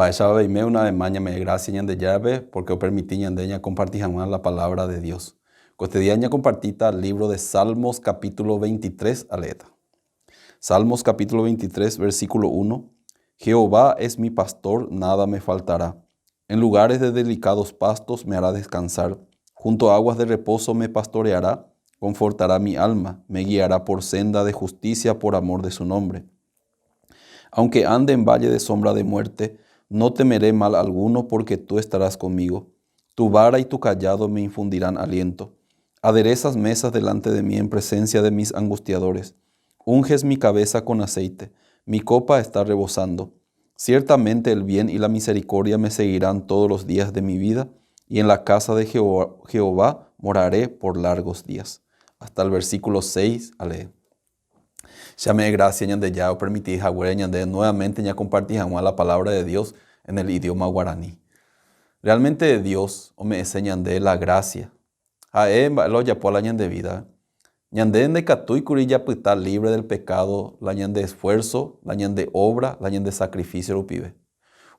Baixaba y una vez más me gracia ñande llave porque permití ñandeña compartir jamás la palabra de Dios. Este día ña compartita el libro de Salmos capítulo 23 aleta. Salmos capítulo 23 versículo 1. Jehová es mi pastor, nada me faltará. En lugares de delicados pastos me hará descansar. Junto a aguas de reposo me pastoreará, confortará mi alma, me guiará por senda de justicia por amor de su nombre. Aunque ande en valle de sombra de muerte, no temeré mal alguno porque tú estarás conmigo. Tu vara y tu cayado me infundirán aliento. Aderezas mesas delante de mí en presencia de mis angustiadores. Unges mi cabeza con aceite, mi copa está rebosando. Ciertamente el bien y la misericordia me seguirán todos los días de mi vida, y en la casa de Jehová moraré por largos días. Hasta el versículo 6, ale. Llame gracia ñande ya o permití jagüere ñande nuevamente ya compartí jamás la palabra de Dios en el idioma guaraní. Realmente Dios o me enseñan de la gracia. Lo ya por la ñande vida. Ñande de catui curilla pita libre del pecado, la ñande esfuerzo, la ñande obra, la ñande sacrificio lo pibe.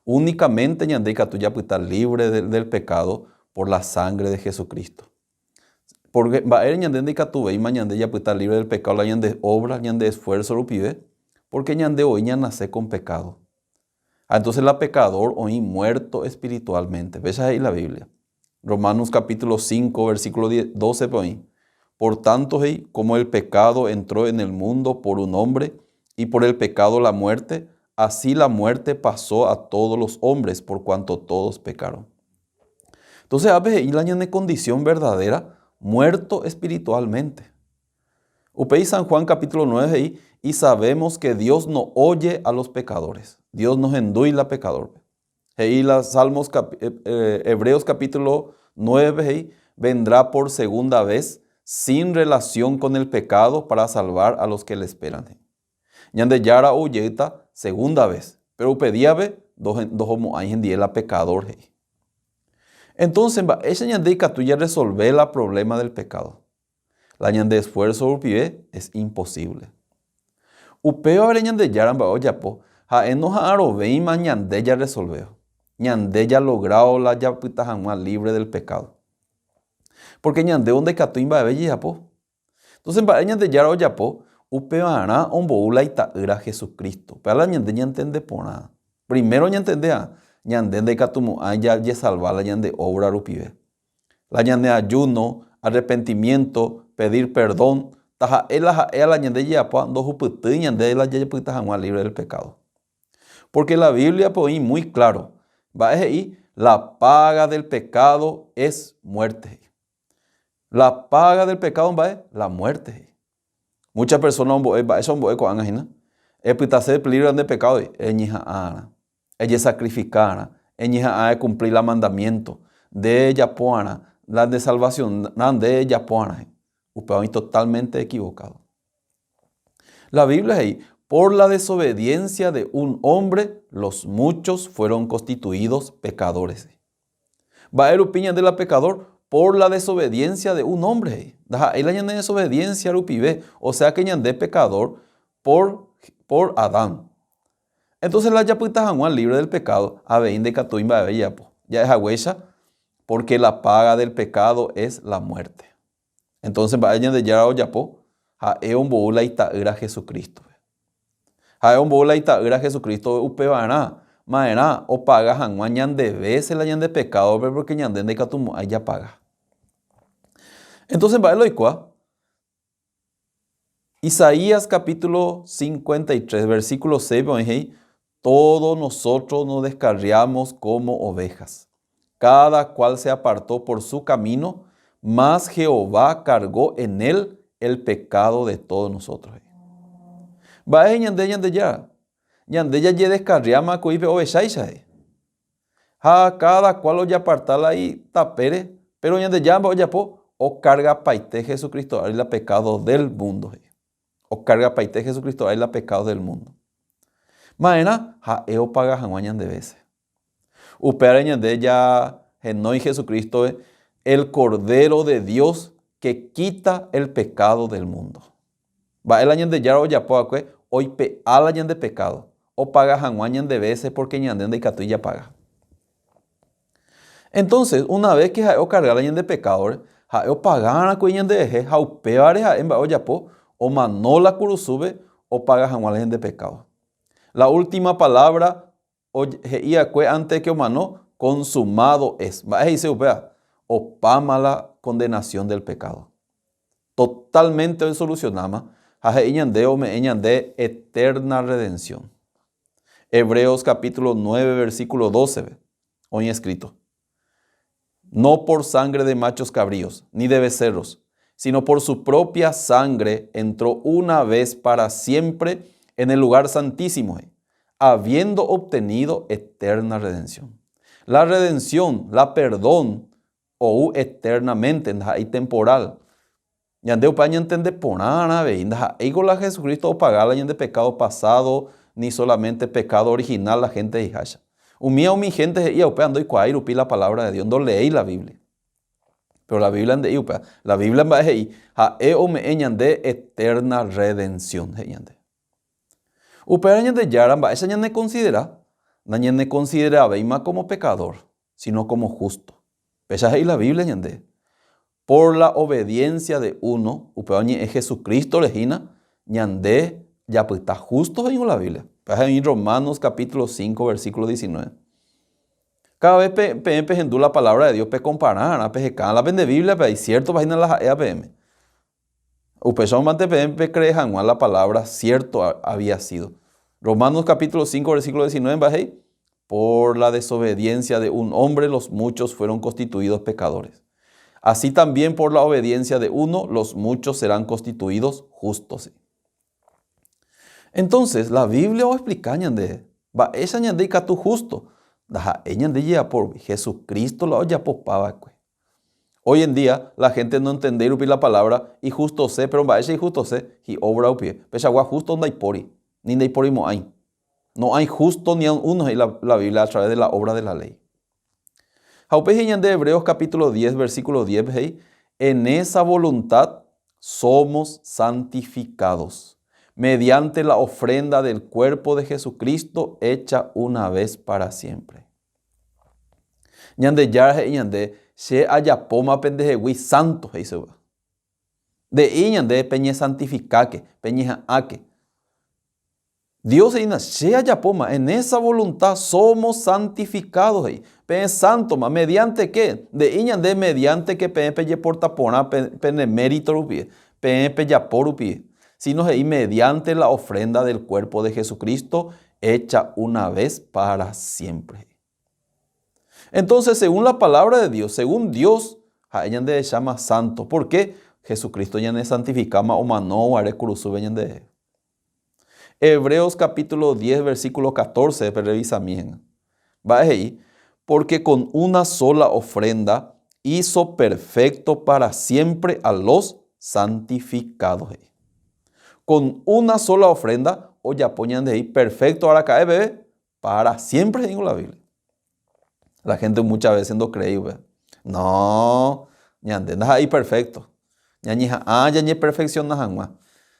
Únicamente ñande catui ya pita libre del pecado por la sangre de Jesucristo. Porque va a ñande de catube y mañande ya pita libre del pecado, la ñande obra, ñande esfuerzo lo pibe, porque ñande hoy ña nace con pecado. Entonces la pecador hoy muerto espiritualmente. ¿Ves ahí la Biblia? Romanos capítulo 5, versículo 12. Por tanto, como el pecado entró en el mundo por un hombre y por el pecado la muerte, así la muerte pasó a todos los hombres por cuanto todos pecaron. Entonces, a veces hay la condición verdadera, muerto espiritualmente. Upei San Juan capítulo 9 y sabemos que Dios no oye a los pecadores. Dios nos enduila pecador. Y la Salmos, Hebreos capítulo 9 vendrá por segunda vez sin relación con el pecado para salvar a los que le esperan. Ñande yara oyeta segunda vez, pero pedía dos homo hay en día la pecador. Entonces, esa ñande catuya resolver el problema del pecado. La ñande esfuerzo urpibe es imposible. Upeo abre ñande yaran ba oyapo, ha enoja aroveima ñande ya resolveo. Ñande ya logrado la ya pita jamás libre del pecado. Porque ñande donde catuimba bebe yapo. Entonces, ba ñande yara oyapo, upeo ara omboula itaira Jesucristo. Pero la ñande ya entiende por nada. Primero ña entendea, ñande de catumu ya salva la ñande obra rupibe. La ñande ayuno, arrepentimiento, pedir perdón, taja la ñande yapo, do juputu ñande la ya pita jamás libre del pecado. Porque la Biblia pone muy claro, va ahí, la paga del pecado es muerte. La paga del pecado va la muerte. Muchas personas eso con angina. Epitase libre de pecado, ella sacrificara, ella cumplir el mandamiento de ella poana, la de salvación, de ella poana. Usted totalmente equivocado. La Biblia es ahí. Por la desobediencia de un hombre, los muchos fueron constituidos pecadores. Va a opinar de la pecador por la desobediencia de un hombre. Ahí la ñande desobediencia rupibe, o sea que ñande pecador por Adán. Entonces la yapuita Juan libre del pecado, a vein de catuimba de yapo. Ya es agüecha, porque la paga del pecado es la muerte. Entonces va a ñande yara o yapo, a eon boula y era Jesucristo. Hae bola y era Jesucristo upevana, maena o paga hanguan ñande veces la ñande pecado, porque ñande de catumo ya paga. Entonces va el oikua. Isaías capítulo 53, versículo 6, todos nosotros nos descarriamos como ovejas. Cada cual se apartó por su camino, mas Jehová cargó en él el pecado de todos nosotros. Va a ñande ya. Ñande ya descarriama coipe ovexaisha. Cada cual ya apartala ahí tapere, pero ñande ya o carga paite Jesucristo, ahí la pecado del mundo. O carga paite Jesucristo, ahí la pecado del mundo. Maena, eo paga janguañan de veces. Upera ñande ya genoi Jesucristo, el Cordero de Dios que quita el pecado del mundo. Va el año de ya o ya hoy pe al año de pecado. o paga hanguañan de veces porque ñanden de catu ya paga. Entonces, una vez que jaeo cargar la de pecador, jaeo pagar a cuñan de eje, jao peare jaem ba oyapo, o manola curusube, o paga hanguañan de pecado. La última palabra, o jeia cue ante que o mano, consumado es. Va dice upea, o pama la condenación del pecado. Totalmente solucionama, jaje iñande o me iñande eterna redención. Hebreos capítulo 9, versículo 12, hoy escrito. No por sangre de machos cabríos, ni de becerros, sino por su propia sangre entró una vez para siempre en el lugar santísimo, habiendo obtenido eterna redención. La redención, la perdón, o eternamente, y temporal. Yandeu pa entender por nada, ego la Jesucristo o pagar la de pecado pasado, ni solamente pecado original la gente de Hasha. Mi gente y ando y cuairupi la palabra de Dios, no leí la Biblia. Pero la Biblia ande iupa, la Biblia va a o me de eterna redención. Upera de yaran va esa ne considera, ne considera veima como pecador, sino como justo. Pesa ahí la Biblia ñande. Por la obediencia de uno, upeoñi es Jesucristo legina, ñande ya pues está justo en la Biblia. En Romanos capítulo 5, versículo 19. Cada vez pe la palabra de Dios pe comparar, pe la de Biblia, pe hay cierto página la EAPM. Upechón mante pe crean la palabra cierto había sido. Romanos capítulo 5, versículo 19, bajé. Por la desobediencia de un hombre los muchos fueron constituidos pecadores. Así también por la obediencia de uno los muchos serán constituidos justos. Entonces, la Biblia o explica ñande, va esa ñande que tú justo, da ñande ya por Jesucristo la olla popaba. Hoy en día la gente no entiende la palabra y justo sé, pero va ese justo sé y obra o pie. Pesa agua justo no hay pori, ni hay pori mo hay. No hay justo ni uno en la Biblia a través de la obra de la ley. De Hebreos capítulo 10, versículo 10, en esa voluntad somos santificados mediante la ofrenda del cuerpo de Jesucristo hecha una vez para siempre. Ñande yarje ñande se haya poma pendejewi santo de ñande peñe santificaque, peñe ake. Dios se haya poma, en esa voluntad somos santificados. Pe santo, mediante qué? De ñande mediante que pe porta pona pene mérito rupie, pe ya porupie. Sino mediante la ofrenda del cuerpo de Jesucristo hecha una vez para siempre. Entonces, según la palabra de Dios, según Dios, a ella se llama santo. ¿Por qué? Jesucristo ya ne santificama o mano are curusu de Hebreos capítulo 10, versículo 14, revisa bien. Va ahí, porque con una sola ofrenda hizo perfecto para siempre a los santificados. Con una sola ofrenda, o ya ponían de ahí, perfecto, ahora cae bebé, para siempre, digo la Biblia. La gente muchas veces no cree, ¿ve? No, ñande, no ahí perfecto. Ñañija, ya perfección no jangua.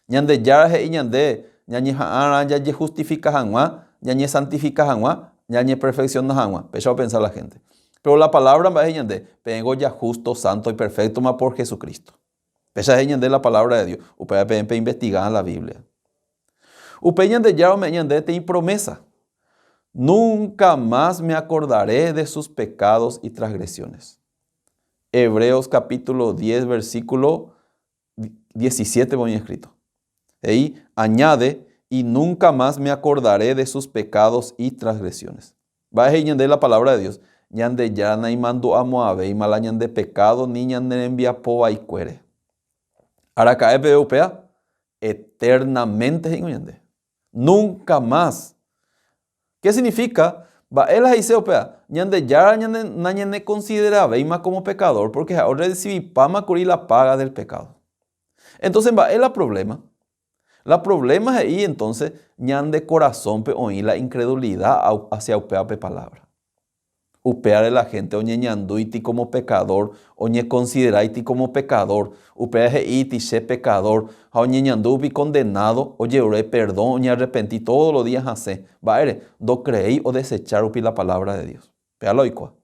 Ñande, ya y ñande, ñañija, ya justifica jangua, ñañe santifica jangua, ñañe perfección no jangua. Pecho pensar la gente. Pero la palabra va a ñande, vengo ya justo, santo y perfecto, más por Jesucristo. Esa es la palabra de Dios. Ustedes investigar la Biblia. Ustedes ya me tienen promesa. Nunca más me acordaré de sus pecados y transgresiones. Hebreos capítulo 10, versículo 17 voy escrito. Ahí añade, y nunca más me acordaré de sus pecados y transgresiones. Va a ñande la palabra de Dios. Ñande ya na y mando a Moabe y mala ñande pecado ni ñande envía poa y cuere. Ahora cae PUPA eternamente. Nunca más. ¿Qué significa? Va él dice opea, ñande ya ñande considera veima como pecador porque ahora recibí pama curi la paga del pecado. Entonces va él la problema. La problema es ahí entonces ñande corazón pe oí la incredulidad hacia opea pe palabra. Upeare la gente oñeñanduiti como pecador, oñe consideraiti como pecador, upeare iti se pecador, oñeñandupi condenado, oye ore perdón, oñe arrepentí todos los días hace. Vaere, do creéis o desechar upi la palabra de Dios. Péalo icua.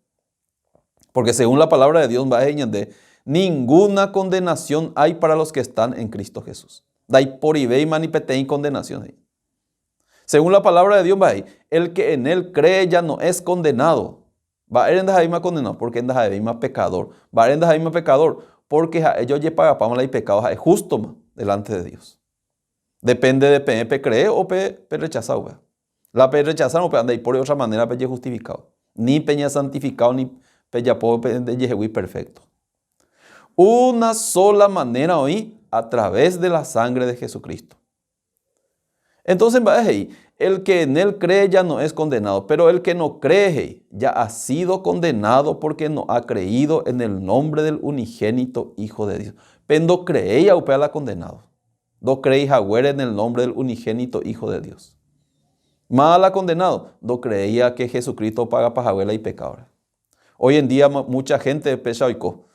Porque según la palabra de Dios va a de ninguna condenación hay para los que están en Cristo Jesús. Dai por ibei manipetei condenación. Según la palabra de Dios va a el que en él cree ya no es condenado. Va a ir en condenado porque en pecador. Va a ir en pecador porque ellos ya pagan la y pecados es justo delante de Dios. Depende de pe cree o pe rechazado. La pe rechazado o pe anda y por otra manera pe justificado. Ni peña santificado ni pe ya puedo de Yehui perfecto. Una sola manera hoy a través de la sangre de Jesucristo. Entonces, el que en él cree ya no es condenado, pero el que no cree ya ha sido condenado porque no ha creído en el nombre del unigénito Hijo de Dios. Pero no creéis a la condenado. No creéis a en el nombre del unigénito Hijo de Dios. Mala condenado, no creía que Jesucristo paga para y pecadores. Hoy en día mucha gente pesa oico.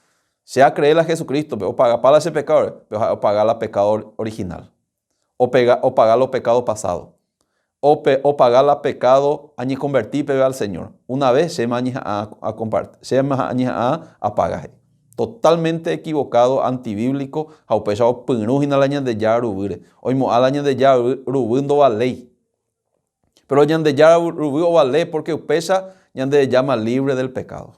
Sea creer a Jesucristo, pero paga para ese pecador, pero pagar la pecado original. O pagar los pecados pasados. O pagar la pecado añi convertir al Señor. Una vez se me a compartir, se me a pagar. Totalmente equivocado, antibíblico, a pesado pinujina la de ya rubire. Hoy mo al año de ya rubindo va ley. Pero ya de ya rubido va ley porque pesa ya de llama libre del pecado.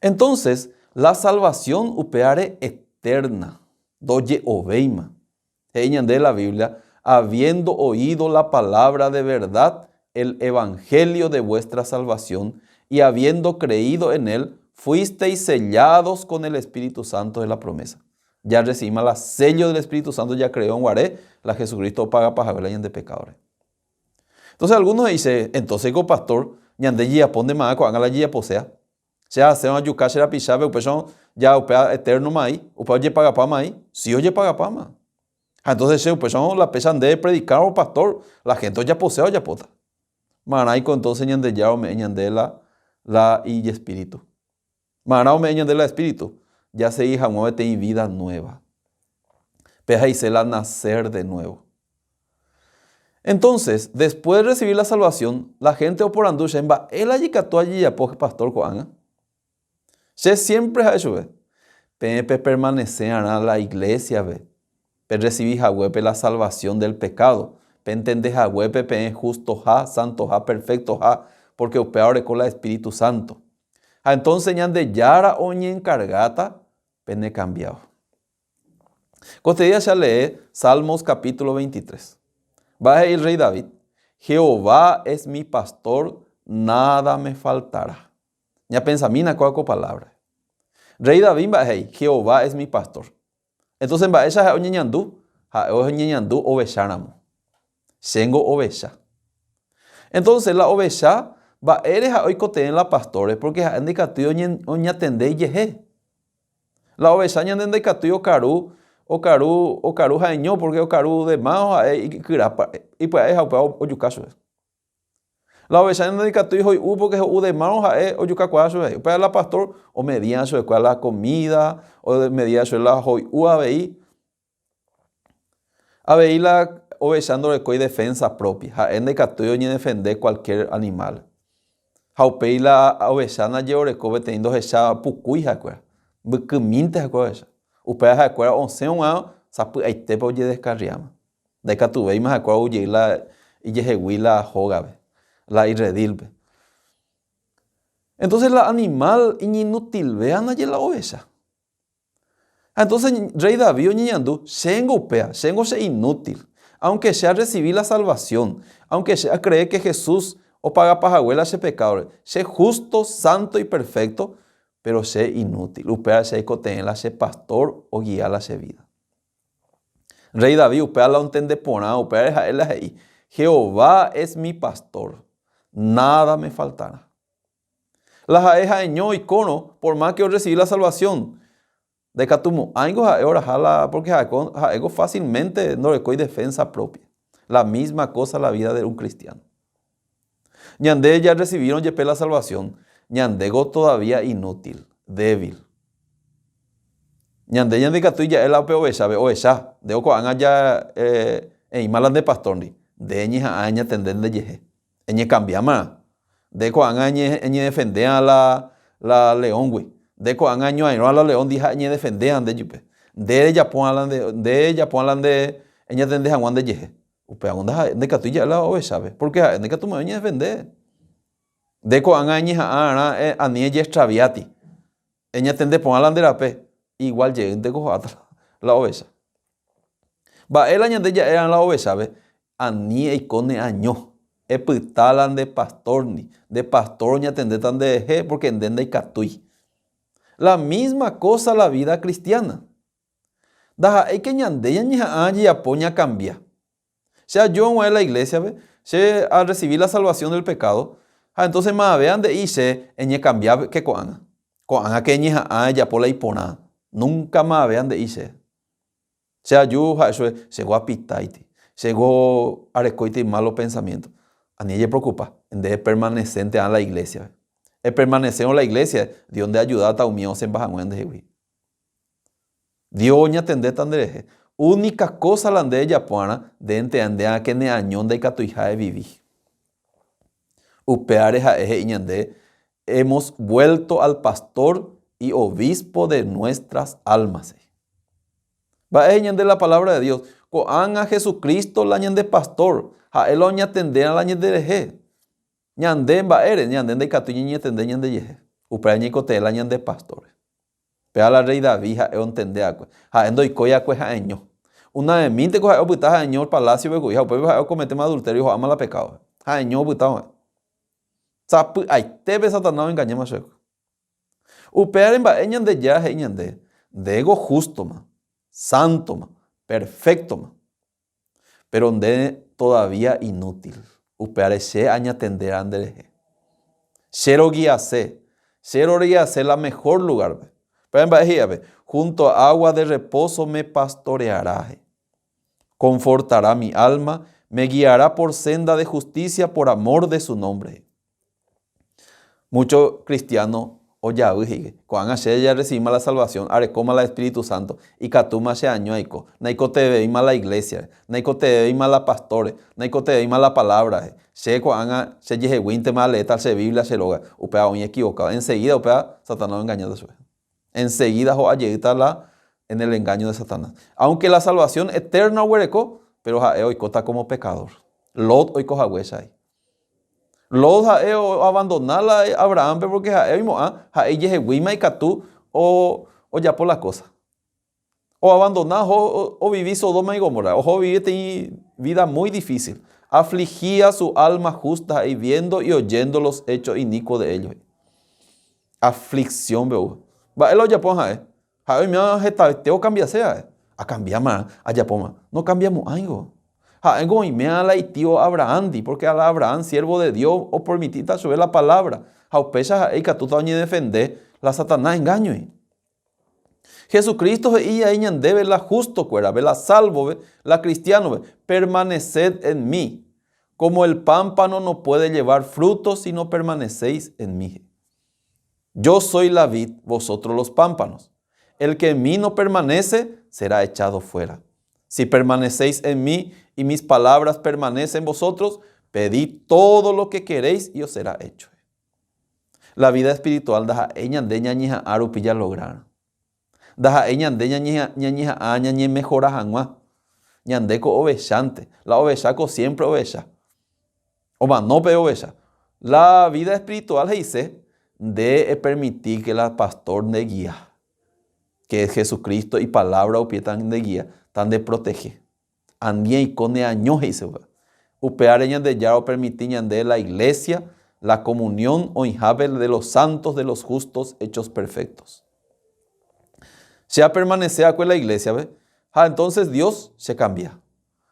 Entonces, la salvación upeare eterna, doye oveima. De la Biblia, habiendo oído la palabra de verdad, el evangelio de vuestra salvación, y habiendo creído en él, fuisteis sellados con el Espíritu Santo de la promesa. Ya recibimos la sello del Espíritu Santo, ya creó en Guaré, la Jesucristo paga para ver de pecadores. Entonces algunos dicen, entonces como pastor, ñande ya pone más, cuando la ya posea, sea hace una yuca, será pichabe, o person ya opea eterno mai, o oye paga pa mai, si oye paga pa ma. Entonces se person la pesan de predicar o pastor, la gente ya posea o ya pota. Manaico entonces ñande ya o me ñande la y espíritu. Manao me ñande la espíritu, ya se hija muévete y vida nueva. Peja y se la nacer de nuevo. Entonces, después de recibir la salvación, la gente oporando va el allí cató allí ya pastor coanga. Se siempre ha hecho ve. Pepe permanecerá la iglesia ve. Pe recibir jahuepe la salvación del pecado. Pe entender jahuepe pe justo ja, santo ja, perfecto ja, porque opeare con la Espíritu Santo. Entonces ñande yara oñe encargata pene cambiado. Cotidiana ya lee Salmos capítulo 23. Va el rey David. Jehová es mi pastor, nada me faltará. Ya pensamina con palabra. Rey David va Jehová es mi pastor. Entonces va esa oñeñandú, oñeñandú ovecharamo. Sengo ovecha. Entonces la ovecha va eres hoy cote en la pastores porque ande catuyo oñatende yeje. La ovecha ñande catuyo caru o caru jaeño porque o caru de más y pues es o yucaso. La oveja no dedica tu hijo y porque es de manos o yuca cuaso para la pastor o medía su de la comida o medía su la hoy abei la ovejando de coi defensa propia ha en de catuyo ni defender cualquier animal haupei la ovejana lleore cobe teniendo esa pucui jacua bucuminte jacua esa upea jacua once un a sapu aite po ye descarriama de catubei más jacua uye la y la jogabe la irredilbe. Entonces la animal inútil vean allí la oveja. Entonces rey David ñandú sengo se inútil, aunque sea recibir la salvación, aunque sea creer que Jesús o paga pajahuela ese pecado, sea justo, santo y perfecto, pero sea inútil, upea se cotenla ese pastor o guiar la vida. Rey David upea la entende pona, upea él ahí. Jehová es mi pastor. Nada me faltará. La jaeja eño y cono, por más que yo recibí la salvación, de catumo, algo ahora jala, porque jaego fácilmente no le coy defensa propia. La misma cosa la vida de un cristiano. Ñande ya recibieron yepe la salvación. Ñandego todavía inútil, débil. Ñande ñande catuy ya el ape ovecha. De oco anga ya malan de pastor ni. De ñi aña tenden de yeje. Eñe cambiama. De co anga ñe defender a la león, güey. De co anga ño a la león dija ñe defender de yupe. De ella pongan de ella tende a de yeje. Upe anga de catuy ya la ovecha, porque de catu me defender. De co anga ñe a ni ella extraviati. Ella tende pongan de la pe. Igual lleguen de cojata la oveja. Va el año de ella eran la oveja, ¿ve? Ani e cone año. E pitalan de pastor ni. De pastor ni atender tan de eje porque entiende y catui. La misma cosa la vida cristiana. Daja e que ñande ya allí apoña cambia. O sea, yo voy a la iglesia, ¿ve? Se al recibir la salvación del pecado, entonces más vean de irse en cambiar que coana. Coana que ña ya por la hipona. Nunca más vean de irse. O sea, yo llegó a pitaiti, llegó a recoite malos pensamientos. A mí me preocupa de permanecer en la iglesia. El permanecer en la iglesia, de donde ayuda a un en Bajamuen de Jehová. Dios ña tende tan dereje. Única cosa la de ella puana de entender que ne añón de catuija de vivir. Upeare ja eje iñande. Hemos vuelto al pastor y obispo de nuestras almas. Va a de la palabra de Dios. Coan a Jesucristo la ñande pastor. A él oña tende a la ñande reje. Ñande va ere, ñande de catuña ñe tende ñande yeje. Upra ñe cote la ñande pastor. Pea la rey David ha entende a ha endo y coya cue ha eño. Una de minte coja oputa ha eño palacio beco hija, pues ha comete adulterio ha ama la pecado. Ha eño oputa. Sapu ay tebe satanás engañe más seco. Upearen va eñan de ya eñan de ego justo ma, santo ma, perfecto ma. Pero donde todavía inútil. Upeare se aña tenderán de Cero guíase. Cero guíase la mejor lugar. Pero en junto a agua de reposo me pastoreará. Confortará mi alma, me guiará por senda de justicia por amor de su nombre. Muchos cristianos oya cuando ya recibimos la salvación, arecoma la Espíritu Santo y catuma se año aiko, naiko te veima la iglesia, naiko te veima la pastores, naiko te veima la palabra, se cuando se yehewinte maleta se Biblia se loga, upea oña equivocado, enseguida upea Satanás engañado eso. Enseguida ho la en el engaño de Satanás. Aunque la salvación eterna huereco, pero jae oiko está como pecador. Lot oiko jahuesha. Lot abandonar a Abraham porque y Catú o ya por la cosa. O abandonar o vivir Sodoma y Gomorra. O vivir vida muy difícil. Afligía su alma justa y viendo y oyendo los hechos inicuos de ellos. Aflicción, veo. Va el ya ponja, tengo cambiarse, a cambiar más, allá ponga. No cambiamos algo. Y me a la tío Abraham, porque a la Abraham, siervo de Dios, o permitita subir la palabra. Pesa que tú también defender la Satanás engaño. Jesucristo y ella debe la justo cuera, la salvo, la cristiano, permaneced en mí. Como el pámpano no puede llevar frutos si no permanecéis en mí. Yo soy la vid, vosotros los pámpanos. El que en mí no permanece será echado fuera. Si permanecéis en mí y mis palabras permanecen en vosotros, pedid todo lo que queréis y os será hecho. La vida espiritual daja eñan de ñañija arupilla lograr. Daja eñan de ñañija añañe mejora janua. Ñandeco ovechante. La ovechaco siempre ovecha. O manope ovecha. La vida espiritual dice de permitir que la pastor de guía, que es Jesucristo y palabra o pie tan de guía, tan de protege. Andien y cone años y se va. Upeareñan de ya o permitiñan de la iglesia, la comunión o inhabel de los santos, de los justos, hechos perfectos. Se ha permanecido con la iglesia, ¿ve? Entonces Dios se cambia.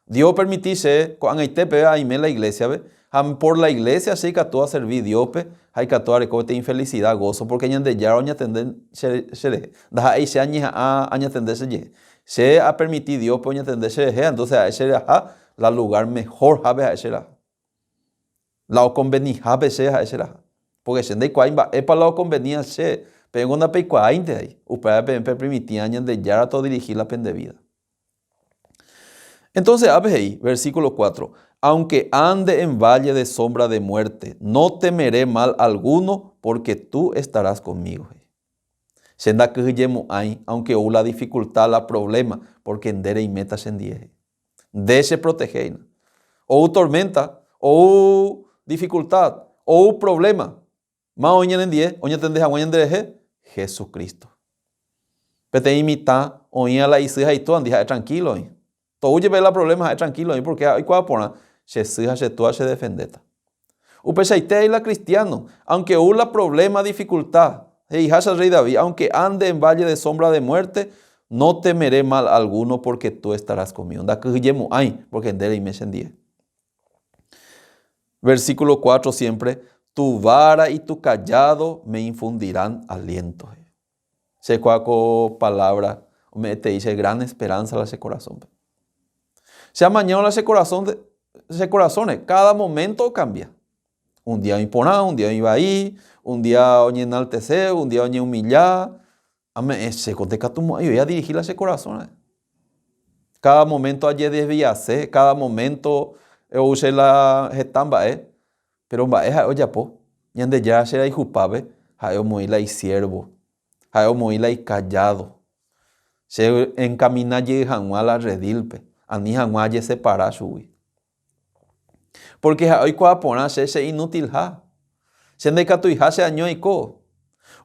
Dios permitirse, cuando hay tepe, ahí me la iglesia, ¿ve? Por la iglesia se cató a servir Dios, hay cató a recote infelicidad, gozo, porque ñan de ya o ñatenden se da ahí se aña a añatenderse ye. Se ha permitido Dios por ñatenderse je, entonces a ese la lugar mejor habe a ese la. La convenija peche a ese la. Porque se de cuaimba, es para la convenía se. Pero una pecuainte ahí. Upea permitía de ya todo dirigir la pendevida. Entonces, ahí, versículo 4. Aunque ande en valle de sombra de muerte, no temeré mal alguno, porque tú estarás conmigo. Senda que hay, aunque la dificultad, la problema, porque endere y meta sendie. Deje proteger. O tormenta, o dificultad, o problema. Más oñen en 10, oñen tendeja, oñen deje Jesucristo. Pete imita, oña la hija y todo, andija tranquilo. Todo lleve la problema, tranquilo, porque hay cuál pona, se sija, se toa, se defendeta. Upesaite y la cristiano, aunque la problema, dificultad, rey David, aunque ande en valle de sombra de muerte, no temeré mal alguno porque tú estarás conmigo. Da que yemo ay, porque endere y me sendie. Versículo 4 siempre, tu vara y tu callado me infundirán aliento. Se cuaco palabra, me te dice gran esperanza a ese corazón. Se ha mañado ese corazón, cada momento cambia. Un día me pone, un día me iba ahí, un día oñe enaltecer, un día oñe humillar. Se conteca tu yo voy a dirigir a ese corazón. Cada momento allí desviarse, cada momento use la getamba, pero oye po, yande ya será jupabe, hayo moila y siervo, hayo moila y callado. Se encamina y janua la redilpe, ani janua y separa shui. Porque hoy cuando ponerse se inútil ha. Se ande que tu hija se año y co.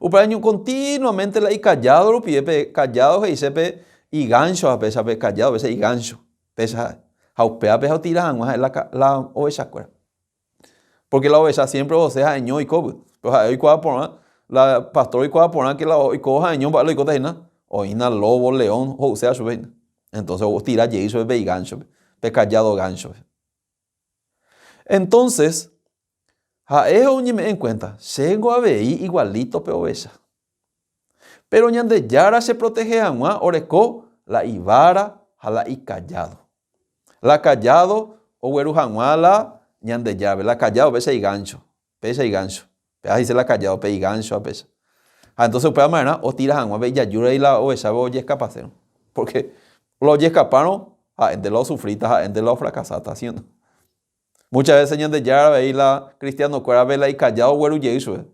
Upaño continuamente la y callado lo pide callado y sepe y gancho a pesar de callado a veces y gancho. Pesa haupea pesa tiran la oveja cuera. Porque la oveja siempre o sea año y co. Pero hoy cuando poner la pastor y cuando poner que la hoy coja año para lo y cotaina. Oina lobo león o sea su ven. Entonces vos tira y eso es gancho. Pe callado gancho. Entonces, a eso ni me en cuenta, llego a ver igualito pe oveja. Pero ñande yara se protege a una oreco la ibara a la y callado. La callado o güeru la ñande llave. La callado pesa y gancho. Pesa y gancho. Pesa dice la callado pe y gancho a pesa. Entonces puede manera o tiras a una ve ya yura y la oveja oye escaparon. Porque los escaparon a de los sufritas, a de los fracasados haciendo. Muchas veces ñande yara ve la cristiano cuera ve la y callado güeru yeso.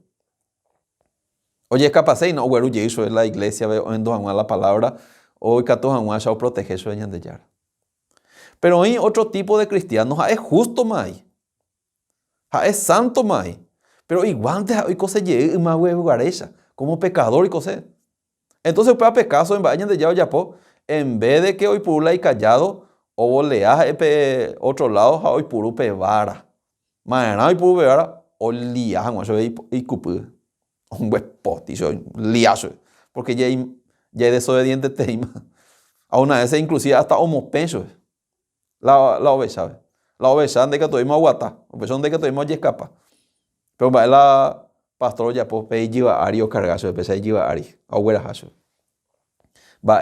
Oye, es capaz de no, güero, y eso es la iglesia, en la palabra, hoy que todos ya protege eso de yara. Pero hay otro tipo de cristianos, es justo más, es santo más, pero igual hoy cosa llega más huevarecha, como pecador y cosa. Entonces, para pecaso en vayan de ya po, en vez de que hoy pula y callado, o volea otro lado, hoy puro pevara. Mañana hoy puro pevara, o liajan, y cupu. Un huepote, liazo, porque ya es desobediente tema. A una vez inclusive hasta homopenso. La oveja. La oveja de que tuvimos aguata, oveja de que tuvimos ya escapa. Pero va la pastor ya pues pe lleva ario cargazo, pesa lleva ari, aguera haso. Va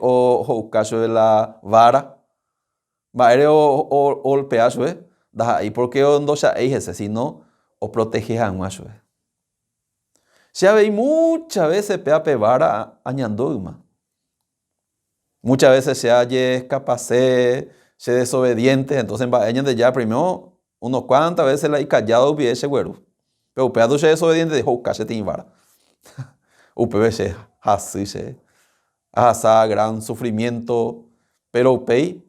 o caso de la vara. Va o el pedazo, da ahí porque no se ese, sino o protege a un aso. Se ve muchas veces pea pevara añandogma. Muchas veces se haya escapacé, se desobediente, entonces vayan de ya primero unos cuantas veces la y callado pie ese güero. Pero pea se desobediente dijo casi te invara. UPVC así se asa gran sufrimiento, pero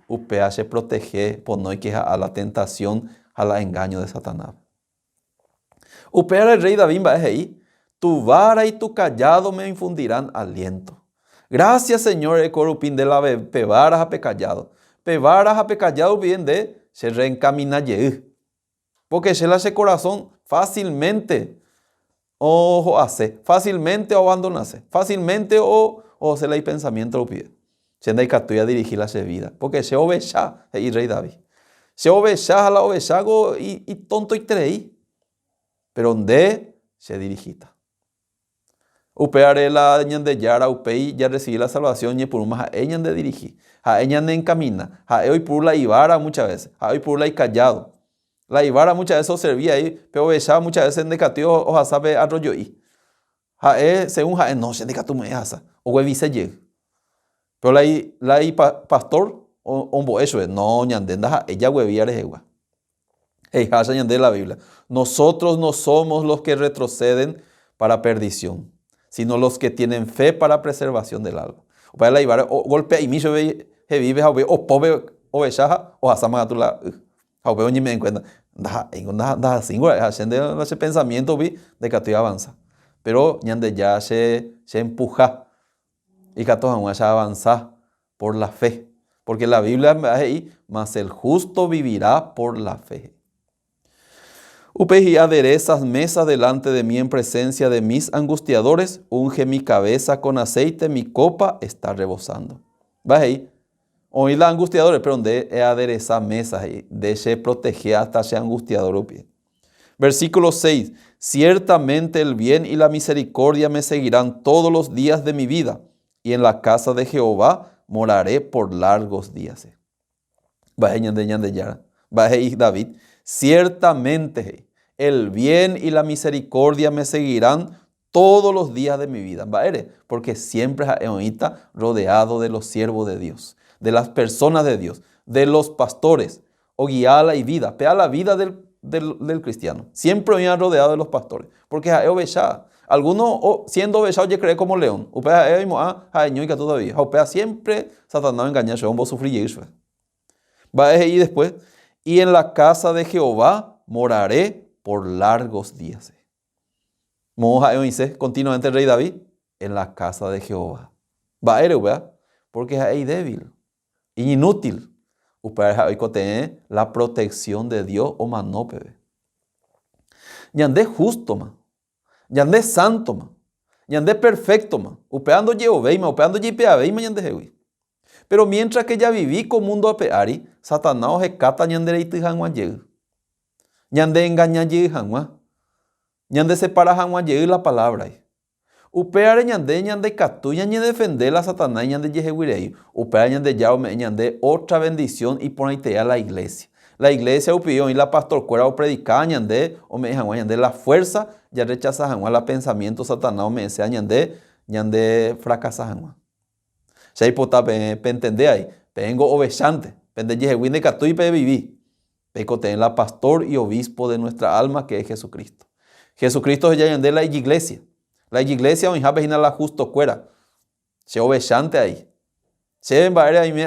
UPA se protege por no hay que a la tentación, a la engaño de Satanás. UPA el rey David va ahí. Tu vara y tu callado me infundirán aliento. Gracias, Señor, el corupín de la pevaras a pecallado. Pevaras a pecallado bien de se reencamina ye. Porque se le hace corazón fácilmente o hace, fácilmente o abandonase, fácilmente o se le hay pensamiento lo pide. Se anda y catuya dirigir la vida. Porque se oveja y rey David. Se oveja a la ovejago y tonto y treí. Pero donde se dirigita. Upeare la ñande yara, upei ya recibí la salvación y por más a ella de dirigir, a ella de encamina, a hoy por la ibara muchas veces, a hoy por la y callado. La ibara muchas veces servía ahí, pero bechaba muchas veces en decatio o hasabe arroyo y. Jae, según jae, no, se decatu me hasa. O huevice lleg. Pero pastor, o bo eso es, no, ñandenda, ella hueviare jegua. Hey, hasa ñande la Biblia. Nosotros no somos los que retroceden para perdición, sino los que tienen fe para preservación del alma. O para la ibara, o golpea y miso vive, o pobre, o bechaja, o hasama tu la. Veo ni me en cuenta. Da singular, haciendo ese pensamiento vi de que estoy avanza. Pero ñande ya se empuja y que todos ya avanza por la fe. Porque la Biblia me ahí, mas el justo vivirá por la fe. Upeji aderezas mesa delante de mí en presencia de mis angustiadores, unge mi cabeza con aceite, mi copa está rebosando. ¿Vas ahí? Hoy la angustiadora, pero donde adereza mesas y de se proteger hasta ese angustiador. Versículo 6. Ciertamente el bien y la misericordia me seguirán todos los días de mi vida, y en la casa de Jehová moraré por largos días. David, ciertamente el bien y la misericordia me seguirán todos los días de mi vida. Porque siempre está rodeado de los siervos de Dios, de las personas de Dios, de los pastores, o guiala y vida, pea la vida del cristiano. Siempre me han rodeado de los pastores, porque es obechada. Algunos siendo obechado ya cree como león. Upea todavía. Upea siempre Satanás engaña, yo voy a sufrir eso. Va y después, y en la casa de Jehová moraré por largos días. Dice continuamente el rey David, en la casa de Jehová. Va porque es débil, inútil. La protección de Dios o manope. Yandé justo, ma. Yandé santo, ma. Yandé perfecto, ma. Upeando Jehová, upeando Jipeaveima, yandé jehui. Pero mientras que ya viví con mundo apeari, Satanás hecata ñandere itijanwa yeg. Ñande engaña yeg janwa. Ñande separa janwa yeg la palabra. Upeare ñande catu, ñande defender la Satanás, ñande yejeguirei. Upeare ñande yaume, ñande otra bendición y ponete a la iglesia. La iglesia upió y la pastor cuera o predicar ñande, o me janwa ñande la fuerza, ya rechaza janwa la pensamiento Satanás, o me sea ñande fracasa janwa. Se hay para entender ahí. Vengo obechante. Pende yejeguin de catu y pe viví. Peco ten la pastor y obispo de nuestra alma que es Jesucristo. Jesucristo es ya ñande la iglesia. La iglesia hoy ha la justo cuera. Se obechante ahí. Se en baere ahí me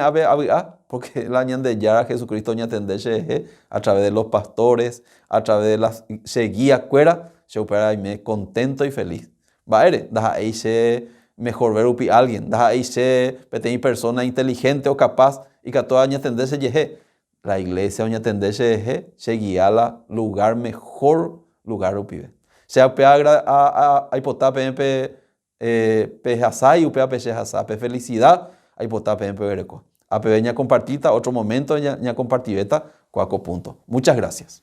porque la ñande ya Jesucristo ña tende a través de los pastores, a través de las se guía cuera, se opera ahí me contento y feliz. Baere, da ahí se mejor ver upi alguien, da ahí se peteni persona inteligente o capaz y que toda ña tende se la iglesia ña tende se guía la lugar mejor lugar upi. Sea peagra a hipotá pe hasai upea pe hasai pe felicidad a hipotá pe vereco. A peña compartita otro momento ña compartibeta cuaco punto. Muchas gracias.